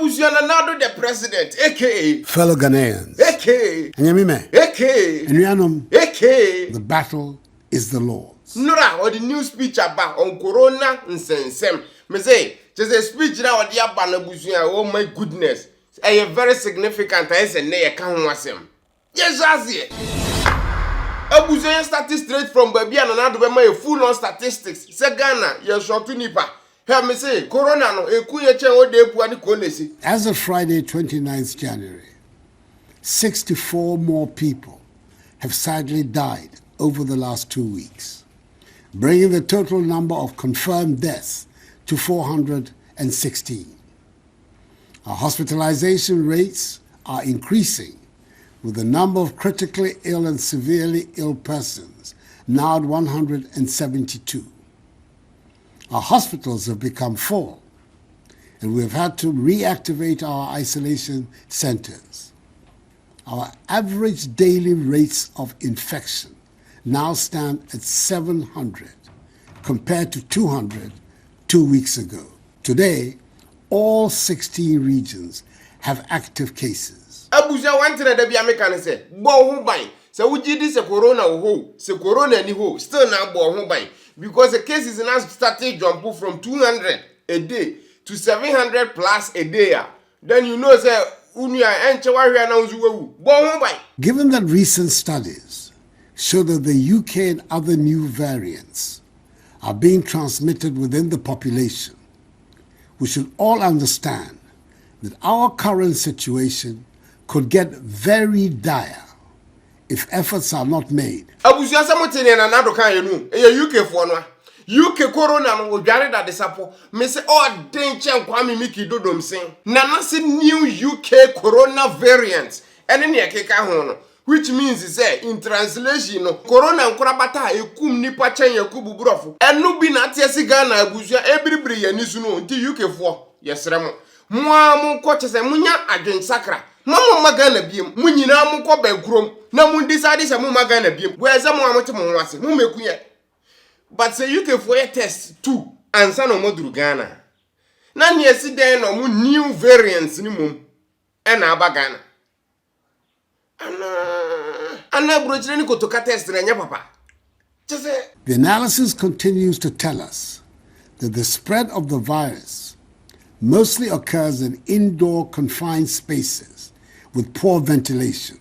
Abuziana the president, aka fellow Ghanaians, aka Anyamime, aka Nnwom, aka the battle is the Lord's. Nora or the new speech about on Corona Nsensem. Me say, just a speech now or the Abanabuzia, oh my goodness. A very significant as a near Kanwasem. Yes, as it. Abuzia started straight from Baby and another my full on statistics. Sagana, you're short to Nipa. Help me say, Corona no Ekuation or de Puani Konesi. As of Friday, 29th January, 64 more people have sadly died over the last 2 weeks, bringing the total number of confirmed deaths to 416. Our hospitalization rates are increasing, with the number of critically ill and severely ill persons now at 172. Our hospitals have become full, and we have had to reactivate our isolation centers. Our average daily rates of infection now stand at 700, compared to 200 2 weeks ago. Today, all 16 regions have active cases. Abuja went to the American say, "Bo hubay." So we did this corona ho, so corona ni ho, still now bo hubay because the cases now started jump from 200 a day to 700 plus a day. Then you know say unia enchewa hwe na nzuwu bo hubay. Given that recent studies show that the UK and other new variants are being transmitted within the population, we should all understand that our current situation could get very dire if efforts are not made. Abusia samotene na nado kan yenu e UK fo no UK corona no dware da desapo me say all den chen kwame miki dodom sen na na se new UK corona variant ene ne ekeka ho no, which means say in translation no corona nkorabata ekum nipa chen yakubu burofo enu bi na tiesi Ghana abusia ebiribiri yanisu no nti UK fo yesrem mo am ko chese munya adwen sakra mama magana biem munyina mo ko bagrom na mu decide say mo magana biem we ze mo amote mo wase mo mekuye but say UK for a test too ansa no moduru Ghana na ne esi den no mo new variants ni mum e na aba Ghana ana brochire ni kotoka test na nya papa. The analysis continues to tell us that the spread of the virus mostly occurs in indoor confined spaces with poor ventilation,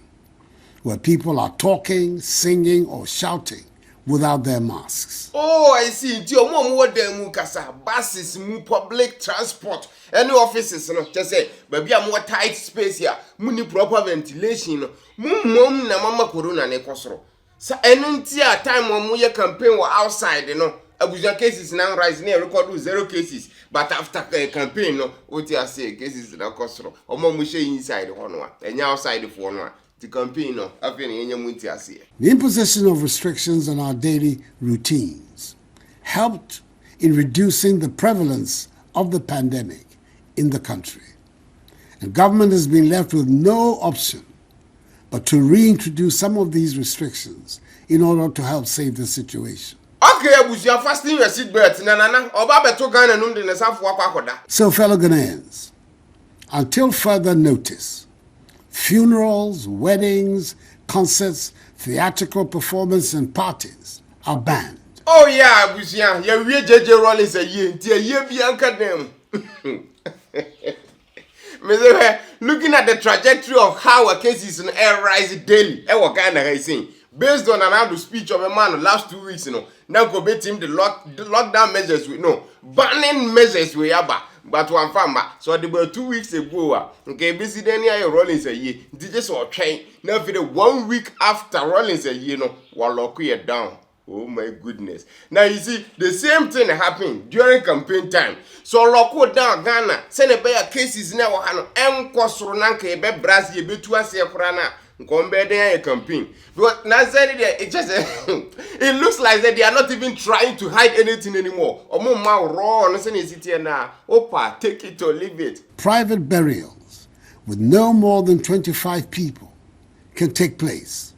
where people are talking, singing, or shouting without their masks. Oh, I see. Ti omo mo dem mu kasa, buses mu, public transport, any offices no, just say, baby am more tight space here, mu ni proper ventilation no. Mum na mama corona ne kosoro. Sa enunti a time mo ye campaign wa outside no. Abuja cases now rise near record 0 cases, but after campaign no, what you say cases na kosoro. Omo mu she inside hono a, enya outside for no. The campaign no, after enya munti ase. The imposition of restrictions on our daily routines helped in reducing the prevalence of the pandemic in the country. And government has been left with no option but to reintroduce some of these restrictions in order to help save the situation. Okay, Abuja fasting your seatbelt na oba beto Ghana num de nesafo akwakoda. So fellow Ghanaians, until further notice, funerals, weddings, concerts, theatrical performance and parties are banned. Oh yeah, Abuja, ya wie JJ Rollins a ye nti a ye bi anka dem. Looking at the trajectory of how a cases in air rise daily, Ghana is saying, based on another speech of a man last 2 weeks, now go bet him the lockdown measures we know, banning measures we have, but one farmer. So there were 2 weeks ago, okay, busy then here Rollins a year, just or train. Now for the 1 week after Rollins a year, while lock it down. Oh my goodness. Now you see, the same thing happened during campaign time. So loko down Ghana, send a bear cases now Nkwasia be Brazil be tuasia kurana. Nkombe a campaign. But now it just it looks like that they are not even trying to hide anything anymore. Omo ma raw no say city na opa take it or leave it. Private burials with no more than 25 people can take place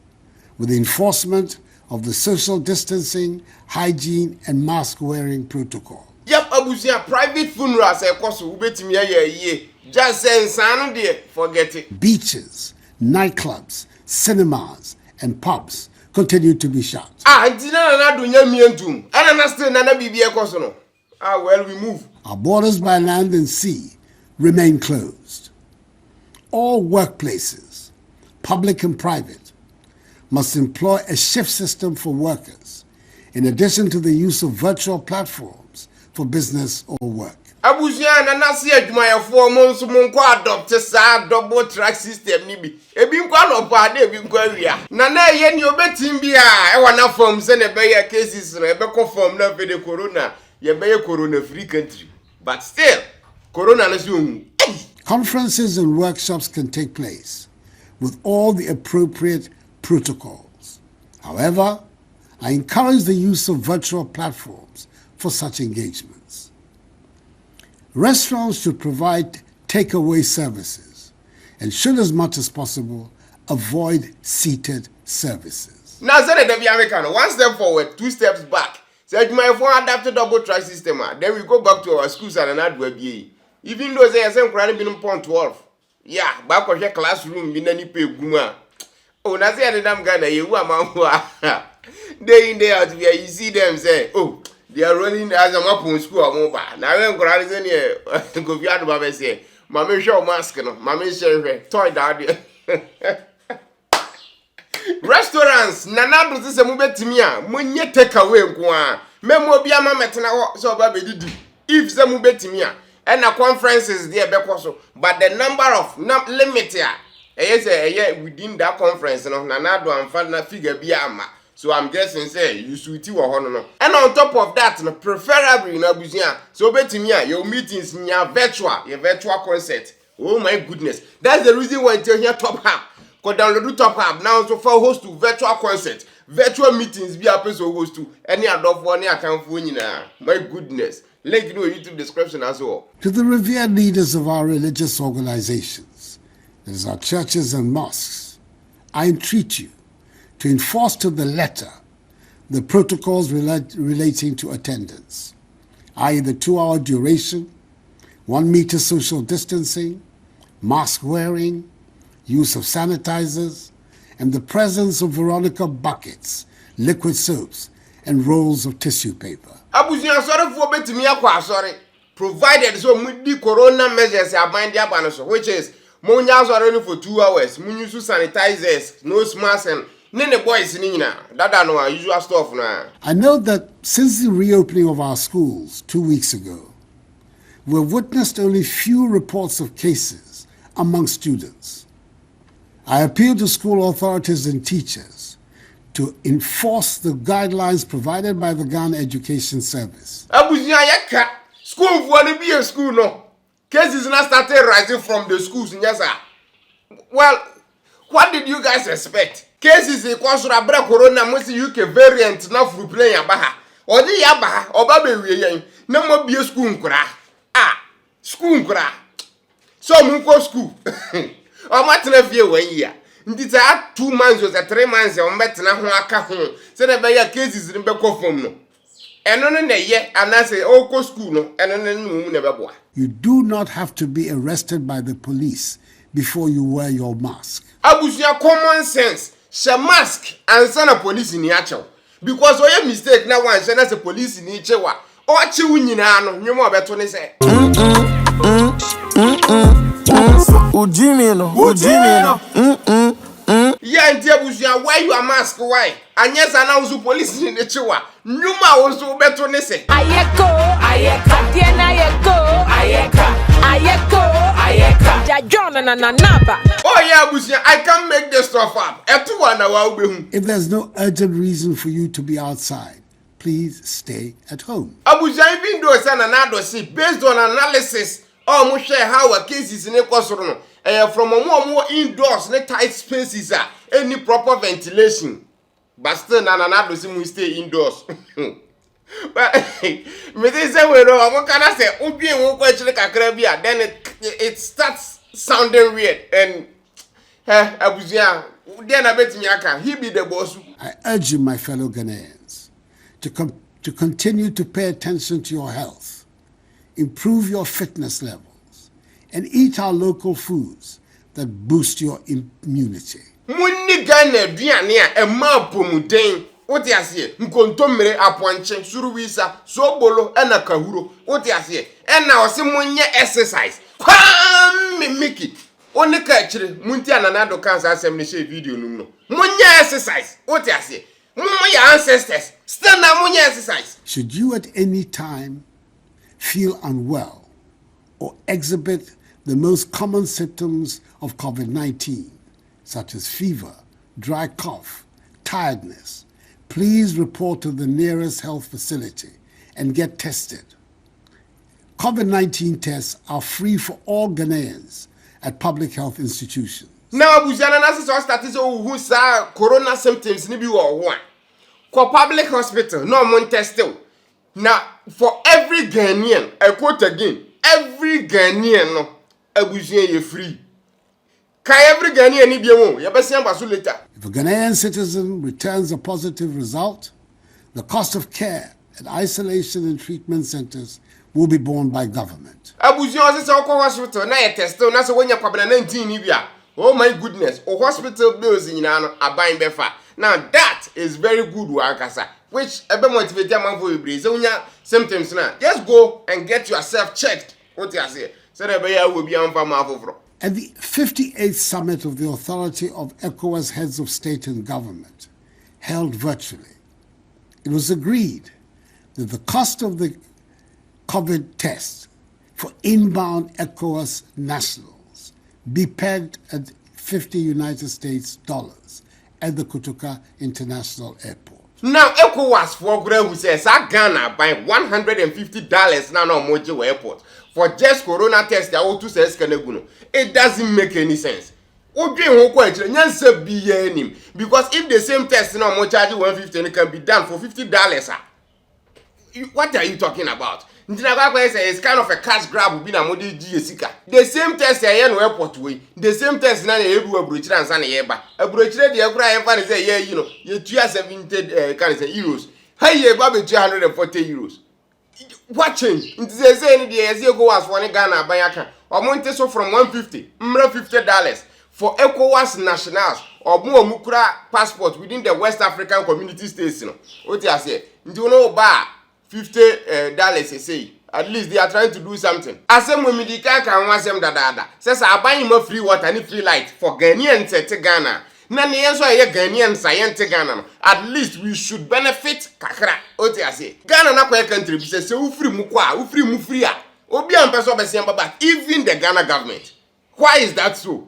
with the enforcement of the social distancing, hygiene, and mask-wearing protocols. Yep, abusia private funerals ekoso ubetimi ye. Just say sanu de forget it. Beaches, nightclubs, cinemas, and pubs continue to be shut. Antina na do nyami entum. Ana na still na bibi ekoso no. Well, we move. Our borders by land and sea remain closed. All workplaces, public and private, must employ a shift system for workers, in addition to the use of virtual platforms for business or work. Abusia na nasi adwumayefo mo nso mo nko adopt sa double track system ni bi. Ebi nko anopa de ebi nko awia. Na ye ni obetim bi a e wana form se na be ya cases na be confirm na be the corona. Ye be corona free country. But still, corona na si. Conferences and workshops can take place with all the appropriate protocols. However, I encourage the use of virtual platforms for such engagements. Restaurants should provide takeaway services and should, as much as possible, avoid seated services. Now, say the American, one step forward, 2 steps back. Say, my phone adapted double track system. Then we go back to our schools and another web. Even though they are saying crying been point 12. Yeah, back of your classroom, in any pay guma. Oh, that's the damn guy that you are. Day in, day out, where you see them say, oh, they are running as a map on school or mobile. Now I'm crying here. Go be out of my say, Mamma show mask, no, Mamma Shay, toy daddy. Restaurants, Nana, this is a movie to me. When you take away, Memo be a mamma, so baby did. If the movie to me. And the conferences there because but the number of limit here within that conference no nanado and father figure be ama. So I'm guessing say you sweetie or hono. And on top of that, no, preferably na busia. So betimi your meetings your virtual concert. Oh my goodness. That's the reason why you here top app. Go download top app now so for host to virtual concert. Virtual meetings be a person host to any adult for any account for my goodness. Link in the YouTube description as well. To the revered leaders of our religious organizations, that is our churches and mosques, I entreat you to enforce to the letter the protocols relating to attendance, i.e. the 2-hour duration, 1 meter social distancing, mask wearing, use of sanitizers, and the presence of Veronica buckets, liquid soaps, and rolls of tissue paper. Abusia sorry for betimi Akwa sorry. Provided so the corona measures are bind their banners, which is Monya sorry for 2 hours, Munusu sanitizers, nose mask, and Nene boys nina. That no usual stuff na. I know that since the reopening of our schools 2 weeks ago, we've witnessed only few reports of cases among students. I appeal to school authorities and teachers to enforce the guidelines provided by the Ghana Education Service. Abusia yeka school for be a school no. Cases not started rising from the schools in Yasa. Well, what did you guys expect? Cases equals to a corona most UK variant now for playing abaha. Or the yabaha or baby no more be a school kura. School kura. So munko school. Or matina fear 1 year. Nditi 2 months or 3 months on betna ho aka ho se na be ya cases in be Coffin no eno no na ye anase o school no eno no na be boa. You do not have to be arrested by the police before you wear your mask. Abusia common sense she mask and send a police ni achew because oye mistake na one she na se police ni chewa o achew nyina no nyemo obeto ne se Ujimino. Yeah, dear Busia, why you a mask? Why? And yes, I know the police in the Chiwa. Numa also better listen. Ayeko. Oh, yeah, Busia, I can't make this stuff up. If there's no urgent reason for you to be outside, please stay at home. Abusia, even though it's an Addo see based on analysis. Oh, we share how a cases in Ekuation from a more indoors, tight spaces, any proper ventilation. But still, another we stay indoors. But me say what can I say? Obi won't question Caribbean. Then it starts sounding weird. And Abuja, then I bet me he be the boss. I urge you, my fellow Ghanaians, to continue to pay attention to your health improve your fitness levels, and eat our local foods that boost your immunity. Munni Ghana duane a ema pomuden. Wote ase nkontomre aponche suruwisa sobolo ena kahuro. Wote ase ena ose munye exercise. Kwam mimiki. Oni ka chire munti ananado kansa asem ne share video num no. Munye exercise. Wote ase your ancestors still na munye exercise. Should you at any time feel unwell or exhibit the most common symptoms of COVID-19, such as fever, dry cough, tiredness, please report to the nearest health facility and get tested. COVID-19 tests are free for all Ghanaians at public health institutions. Now, Buzana Nasa started who saw corona symptoms ni bi wo ho a. Ko public hospital no mon test. Now, for every Ghanaian, I quote again, every Ghanaian no abusuan ye free. Can every Ghanaian ni bi won? Ya besi amba so later. If a Ghanaian citizen returns a positive result, the cost of care at isolation and treatment centers will be borne by government. Abusuan se ko hospital na ye test na so wonya kwabena 19 ni bia. Oh my goodness, o hospital bills nyina no aban befa. Now that is very good wankasa, which ebe motivate manfo ebre. So wonya symptoms na, just go and get yourself checked. What you say? So that be will be amfa manfo. At the 58th summit of the Authority of ECOWAS Heads of State and Government, held virtually, it was agreed that the cost of the COVID test for inbound ECOWAS nationals be pegged at 50 United States dollars at the Kotoka International Airport. Now, ECOWAS for who says Ghana by $150 now no Mojo Airport for just corona test that O2 says Kaneguno. It doesn't make any sense. Because if the same test now more charge $150 and it can be done for $50, what are you talking about? It's kind of a cash grab. The same test I no airport way. The same test na ebu abrochire ansa na yeba. Abrochire de ekura yemfa ne say yeah, you know, you 270 can say euros. Hey ye ba be 240 euros. What change? It say any dey go as for Ghana bank. Omonte so from 150, $50 for ECOWAS nationals or more mukura passport within the West African community states, you know. What you say? You know ba $50 say. At least they are trying to do something. Asem we medika kan wasem dada. Says I buy him free water and free light for Ghanaians at Ghana. Na ne yenso ye Ghanaians ayente Ghana. At least we should benefit kakra. What you say? Ghana na kwa country say u free mu kwa, u free mu free a. Obi am person be but even the Ghana government. Why is that so?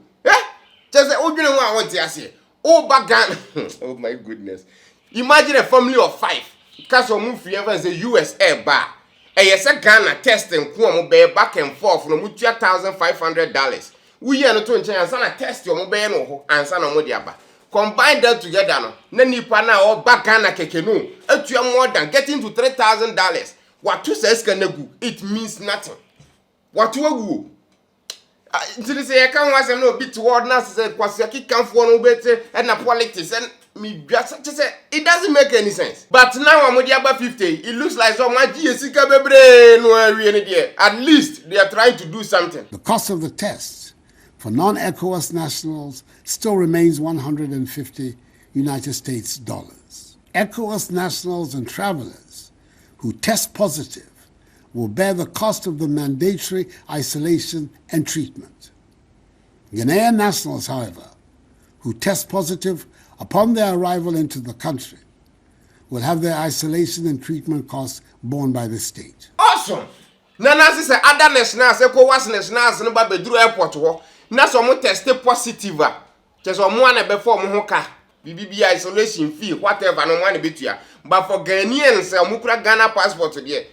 Just say obi no one want to say. Oh Ghana. Oh my goodness. Imagine a family of 5. Cause of move ever say US air bar. And yes, Ghana testing Nnwom be back and forth no mu $2,500. We here no to nchen ansa na test your mobile no ho ansa na mo dia ba. Combine that together no. Na nipa na o back Ghana keke no. Atua more than getting to $3,000. What to says can go? It means nothing. What to go? Until say I can't was no bit word na say Nkwasia ki kan for no better and na politics and me just say it doesn't make any sense. But now I'm only about 50. It looks like so much Jessica bebre no area there. At least they are trying to do something. The cost of the tests for non-ECOWAS nationals still remains 150 United States dollars. ECOWAS nationals and travelers who test positive will bear the cost of the mandatory isolation and treatment. Ghanaian nationals, however, who test positive upon their arrival into the country will have their isolation and treatment costs borne by the state. Awesome! Nana say other nationals, ECOWAS nationals no ba bedru airport ho. Na so mo test positive a. Just so mo na before mo ho ka. BBB isolation fee whatever no money betua. But for Ghanaians, mo kura Ghana passport there.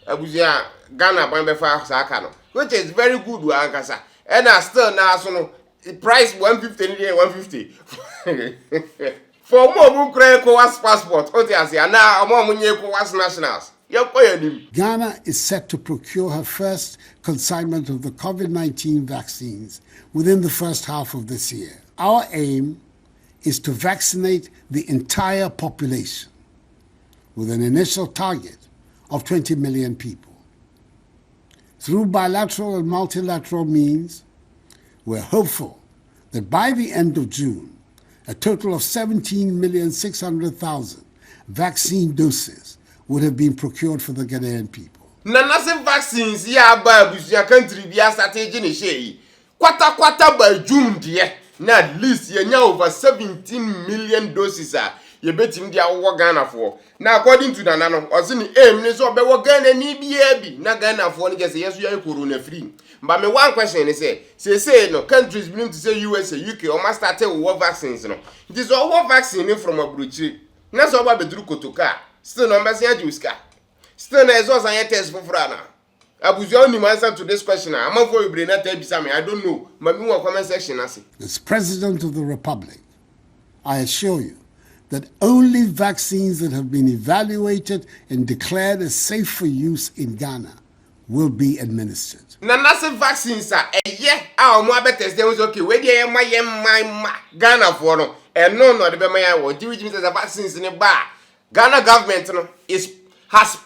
Abuzia Ghana ban befa saka no. Which is very good wankasa. And still now so no price 150 there 150. For more who create ECOWAS passport, what you say? Now more money ECOWAS nationals. Ghana is set to procure her first consignment of the COVID-19 vaccines within the first half of this year. Our aim is to vaccinate the entire population with an initial target of 20 million people. through bilateral and multilateral means, we're hopeful that by the end of June, a total of 17,600,000 vaccine doses would have been procured for the Ghanaian people. Nanase vaccines ya ba busia country bia strategy ni Shay. Kwata by June die. Na at least ye nya over 17 million doses ye betim dia wo Ghana for. Na according to Nanano, osi ni aim ni so be wo Ghana ni bia bi. Na Ghana for ni kese yesu ya corona free. But me one question is say no countries belong to say USA, UK or must start with vaccines no. It is all vaccine from abroad. Na so ba bedru kotoka. Still no mbesi ya juiska. Still na ezo san test for frana. Abuja only answer to this question. I'm not for you brain that me. I don't know. But me want comment section as President of the Republic, I assure you that only vaccines that have been evaluated and declared as safe for use in Ghana will be administered. Nanase vaccines are our more better test was okay. Where they my Ghana for no. And no the Bemaya or do which means the vaccines in the bar. Ghana government has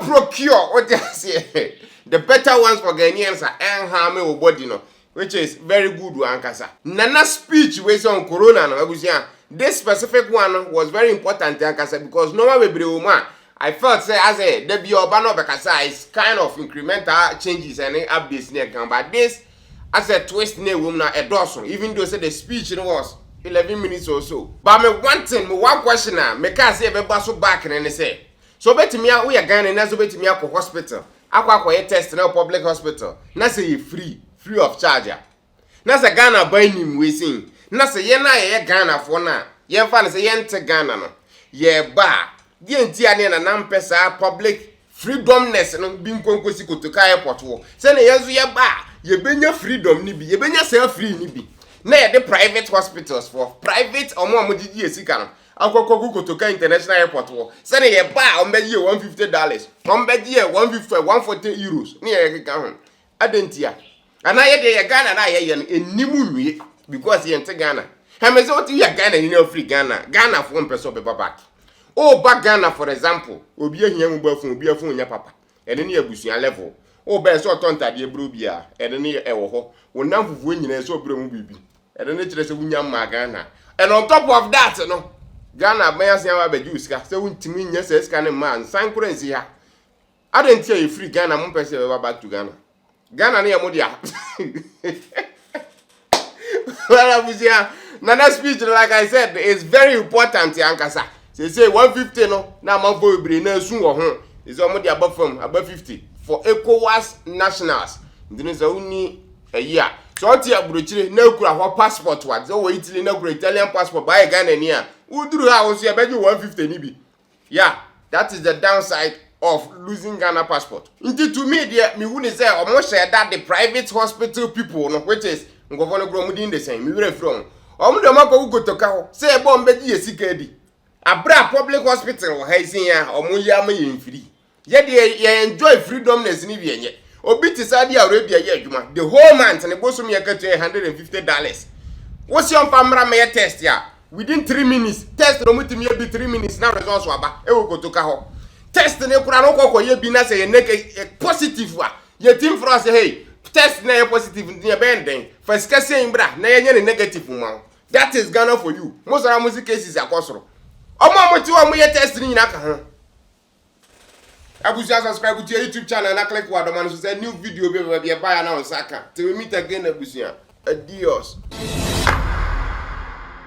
procure what they say. The better ones for Ghanaians are harm or body no, which is very good one kasa. Nana speech was on corona no. This specific one was very important kasa because no one will be woman. I felt say as a the Biobano Bekasa is kind of incremental changes and updates near but this as a twist near woman a dozen, even though say the speech was 11 minutes or so. But me one question me can say be back and say. So bet me we are Ghana na so bet me akọ hospital. Akwa test na public hospital. Na say free of charge. Na say Ghana buy nim we sing. Na say ye na ye Ghana for na. Ye fa say ye ente Ghana no. Ye ba the entire na nampesa public freedomness no bi nkonkosi kotoka airport wo se na yezu ye ba ye benya freedom ni bi ye benya self free ni bi na ye the private hospitals for private omo didi esika no akoko kotoka international airport wo se na ye ba o mbeji $150 o mbeji €140 ni ye keka ho adentia ana ye de ye Ghana na ye enimu nwie because ye ente Ghana ha me se oti ye Ghana ni na free Ghana for mpeso be back. Oh, back Ghana, for example, obi ehia mu bafun obi afun nya papa. Ene ne abusuan level. Oh, be so tonta de bro bia. Ene ne ewo ho. Wonam fufuo nyina so bro mu bibi. Ene ne kire se wunya ma Ghana. And on top of that, no. Ghana ban asia wa beju sika. Se wuntimi nya se sika ne man san currency ha. Adentia e free Ghana mo pese be back to Ghana. Ghana ne yamo dia. Well, abusia. Nana speech like I said is very important yankasa. Say 150 no na manfo ibre na sun wo ho is almost above 50 for ECOWAS nationals ndine za uni year so oti abrochire na kura ho passport wa so wo Italy na kura Italian passport by Ghana ni a uduru ha wo so e beje 150 ni bi yeah that is the downside of losing Ghana passport into to me there me wuni say omo share that the private hospital people no which is ngovono gro mu din the same me were from omo de makọ ugotoka ho say e bo mbeji esika edi abra public hospital wo haizin ya omuya ma ye mfiri ye de ye enjoy freedomness ni bi enye obi ti Saudi Arabia ye adwuma the whole month ne bosom ye ka $150 wo si on famra me test ya within 3 minutes test no mutimi ye bi 3 minutes na results waba e wo kotoka ho test ne kura no kokko ye bi na say ye neke positive wa ye team for us hey test na ye positive ni be den first case imbra na ye nye negative ma that is Ghana for you most of music cases akosoro omo mo ti wa mo ye test ni nyina ka ho abuja subscribe to YouTube channel na click wa do man so say new video be buy na on Saka till we meet again abuja adios.